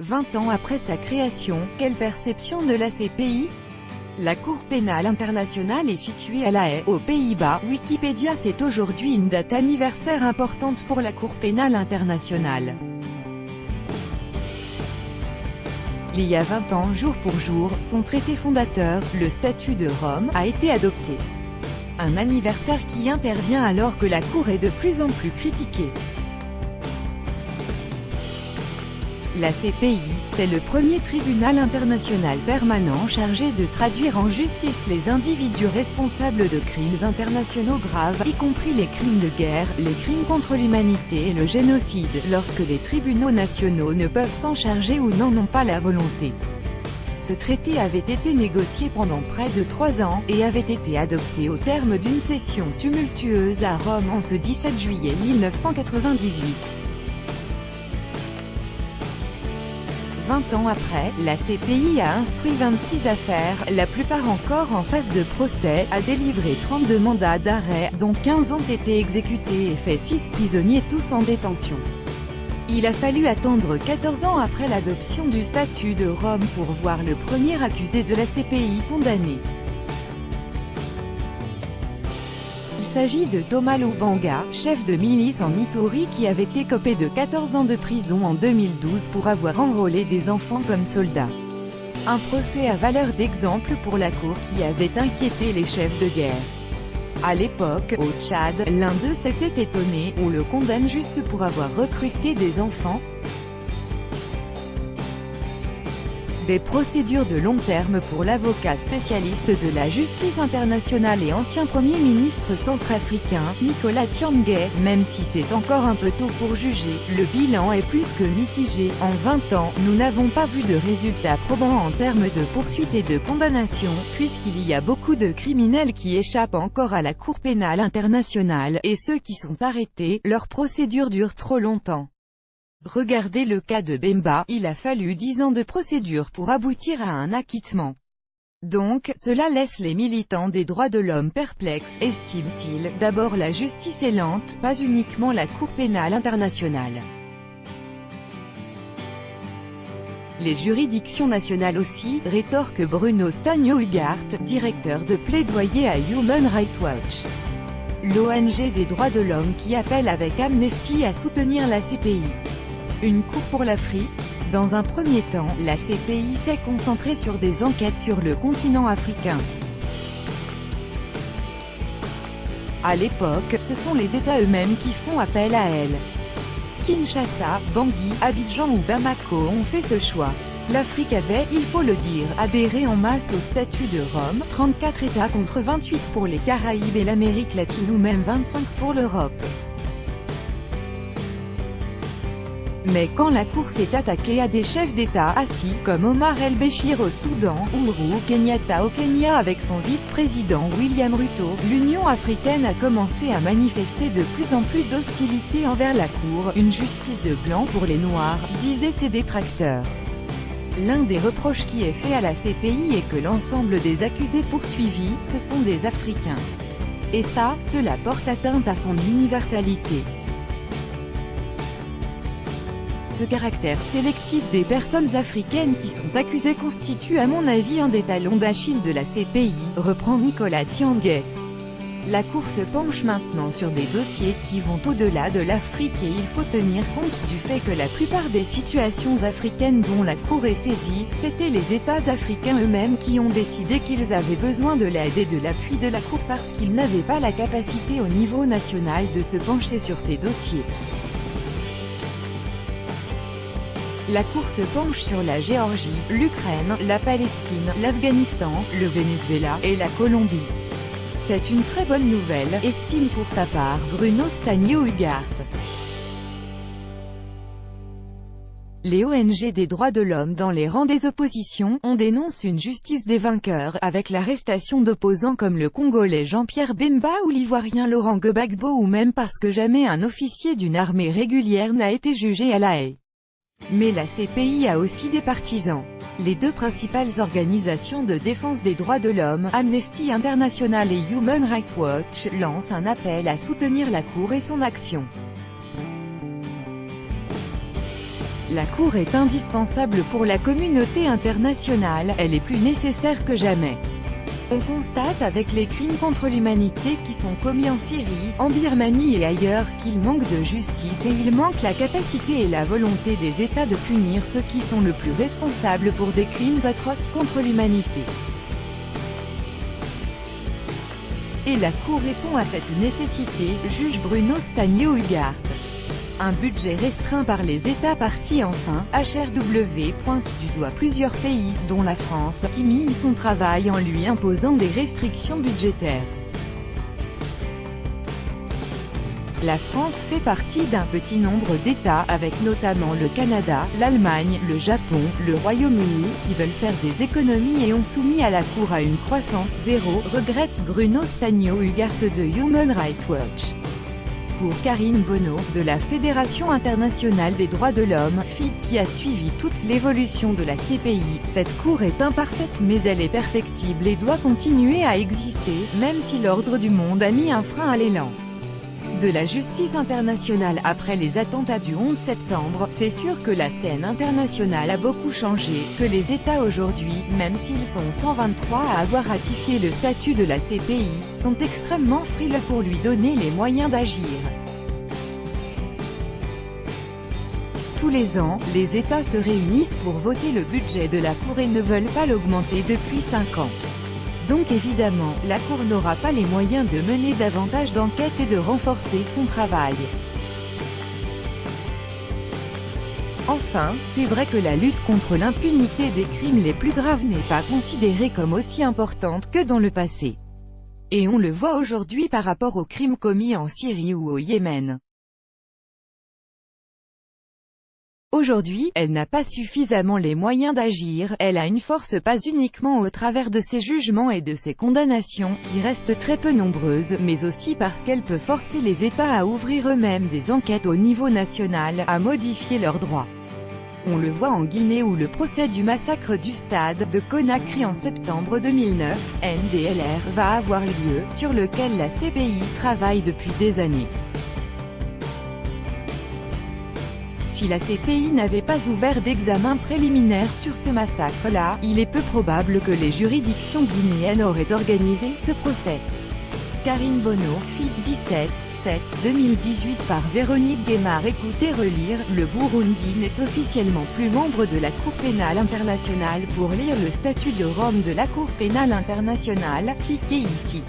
20 ans après sa création, quelle perception de la CPI? La Cour pénale internationale est située à La Haye, aux Pays-Bas. Wikipédia. C'est aujourd'hui une date anniversaire importante pour la Cour pénale internationale. Il y a 20 ans, jour pour jour, son traité fondateur, le Statut de Rome, a été adopté. Un anniversaire qui intervient alors que la Cour est de plus en plus critiquée. La CPI, c'est le premier tribunal international permanent chargé de traduire en justice les individus responsables de crimes internationaux graves, y compris les crimes de guerre, les crimes contre l'humanité et le génocide, lorsque les tribunaux nationaux ne peuvent s'en charger ou n'en ont pas la volonté. Ce traité avait été négocié pendant près de 3 ans, et avait été adopté au terme d'une session tumultueuse à Rome en ce 17 juillet 1998. 20 ans après, la CPI a instruit 26 affaires, la plupart encore en phase de procès, a délivré 32 mandats d'arrêt, dont 15 ont été exécutés et fait 6 prisonniers tous en détention. Il a fallu attendre 14 ans après l'adoption du statut de Rome pour voir le premier accusé de la CPI condamné. Il s'agit de Thomas Lubanga, chef de milice en Ituri qui avait écopé de 14 ans de prison en 2012 pour avoir enrôlé des enfants comme soldats. Un procès à valeur d'exemple pour la Cour qui avait inquiété les chefs de guerre. À l'époque, au Tchad, l'un d'eux s'était étonné, on le condamne juste pour avoir recruté des enfants. Des procédures de long terme pour l'avocat spécialiste de la justice internationale et ancien Premier ministre centrafricain, Nicolas Tianguet. Même si c'est encore un peu tôt pour juger, le bilan est plus que mitigé. En 20 ans, nous n'avons pas vu de résultats probants en termes de poursuites et de condamnations, puisqu'il y a beaucoup de criminels qui échappent encore à la Cour pénale internationale, et ceux qui sont arrêtés, leur procédure dure trop longtemps. Regardez le cas de Bemba, il a fallu 10 ans de procédure pour aboutir à un acquittement. Donc, cela laisse les militants des droits de l'homme perplexes, estiment-ils. D'abord la justice est lente, pas uniquement la Cour pénale internationale. Les juridictions nationales aussi, rétorque Bruno Stagno-Ugart, directeur de plaidoyer à Human Rights Watch. L'ONG des droits de l'homme qui appelle avec Amnesty à soutenir la CPI. Une cour pour l'Afrique? Dans un premier temps, la CPI s'est concentrée sur des enquêtes sur le continent africain. À l'époque, ce sont les États eux-mêmes qui font appel à elle. Kinshasa, Bangui, Abidjan ou Bamako ont fait ce choix. L'Afrique avait, il faut le dire, adhéré en masse au statut de Rome, 34 États contre 28 pour les Caraïbes et l'Amérique latine ou même 25 pour l'Europe. Mais quand la Cour s'est attaquée à des chefs d'État assis, comme Omar el-Béchir au Soudan, ou Uhuru Kenyatta au Kenya avec son vice-président William Ruto, l'Union africaine a commencé à manifester de plus en plus d'hostilité envers la Cour, une justice de blanc pour les Noirs, disaient ses détracteurs. L'un des reproches qui est fait à la CPI est que l'ensemble des accusés poursuivis, ce sont des Africains. Et ça, cela porte atteinte à son universalité. Ce caractère sélectif des personnes africaines qui sont accusées constitue à mon avis un des talons d'Achille de la CPI, reprend Nicolas Tianguet. La Cour se penche maintenant sur des dossiers qui vont au-delà de l'Afrique et il faut tenir compte du fait que la plupart des situations africaines dont la Cour est saisie, c'était les États africains eux-mêmes qui ont décidé qu'ils avaient besoin de l'aide et de l'appui de la Cour parce qu'ils n'avaient pas la capacité au niveau national de se pencher sur ces dossiers. La Cour se penche sur la Géorgie, l'Ukraine, la Palestine, l'Afghanistan, le Venezuela, et la Colombie. C'est une très bonne nouvelle, estime pour sa part Bruno Stagno-Ugart. Les ONG des droits de l'homme dans les rangs des oppositions, on dénonce une justice des vainqueurs, avec l'arrestation d'opposants comme le Congolais Jean-Pierre Bemba ou l'Ivoirien Laurent Gbagbo ou même parce que jamais un officier d'une armée régulière n'a été jugé à La Haye. Mais la CPI a aussi des partisans. Les deux principales organisations de défense des droits de l'homme, Amnesty International et Human Rights Watch, lancent un appel à soutenir la Cour et son action. La Cour est indispensable pour la communauté internationale, elle est plus nécessaire que jamais. On constate avec les crimes contre l'humanité qui sont commis en Syrie, en Birmanie et ailleurs qu'il manque de justice et il manque la capacité et la volonté des États de punir ceux qui sont le plus responsables pour des crimes atroces contre l'humanité. Et la Cour répond à cette nécessité, juge Bruno Stagno-Ugart. Un budget restreint par les États partis enfin, HRW pointe du doigt plusieurs pays, dont la France, qui mine son travail en lui imposant des restrictions budgétaires. La France fait partie d'un petit nombre d'États, avec notamment le Canada, l'Allemagne, le Japon, le Royaume-Uni, qui veulent faire des économies et ont soumis à la Cour à une croissance zéro, regrette Bruno Stagno-Ugart de Human Rights Watch. Pour Karine Bonneau, de la Fédération internationale des droits de l'homme, FID, qui a suivi toute l'évolution de la CPI, cette Cour est imparfaite mais elle est perfectible et doit continuer à exister, même si l'ordre du monde a mis un frein à l'élan de la justice internationale après les attentats du 11 septembre, c'est sûr que la scène internationale a beaucoup changé, que les États aujourd'hui, même s'ils sont 123 à avoir ratifié le statut de la CPI, sont extrêmement frileux pour lui donner les moyens d'agir. Tous les ans, les États se réunissent pour voter le budget de la Cour et ne veulent pas l'augmenter depuis 5 ans. Donc évidemment, la Cour n'aura pas les moyens de mener davantage d'enquêtes et de renforcer son travail. Enfin, c'est vrai que la lutte contre l'impunité des crimes les plus graves n'est pas considérée comme aussi importante que dans le passé. Et on le voit aujourd'hui par rapport aux crimes commis en Syrie ou au Yémen. Aujourd'hui, elle n'a pas suffisamment les moyens d'agir, elle a une force pas uniquement au travers de ses jugements et de ses condamnations, qui restent très peu nombreuses, mais aussi parce qu'elle peut forcer les États à ouvrir eux-mêmes des enquêtes au niveau national, à modifier leurs droits. On le voit en Guinée où le procès du massacre du stade de Conakry en septembre 2009, NDLR, va avoir lieu, sur lequel la CPI travaille depuis des années. Si la CPI n'avait pas ouvert d'examen préliminaire sur ce massacre-là, il est peu probable que les juridictions guinéennes auraient organisé ce procès. Karine Bonneau, FID 17/7/2018 par Véronique Guémard. Écoutez relire, le Burundi n'est officiellement plus membre de la Cour pénale internationale. Pour lire le statut de Rome de la Cour pénale internationale, cliquez ici.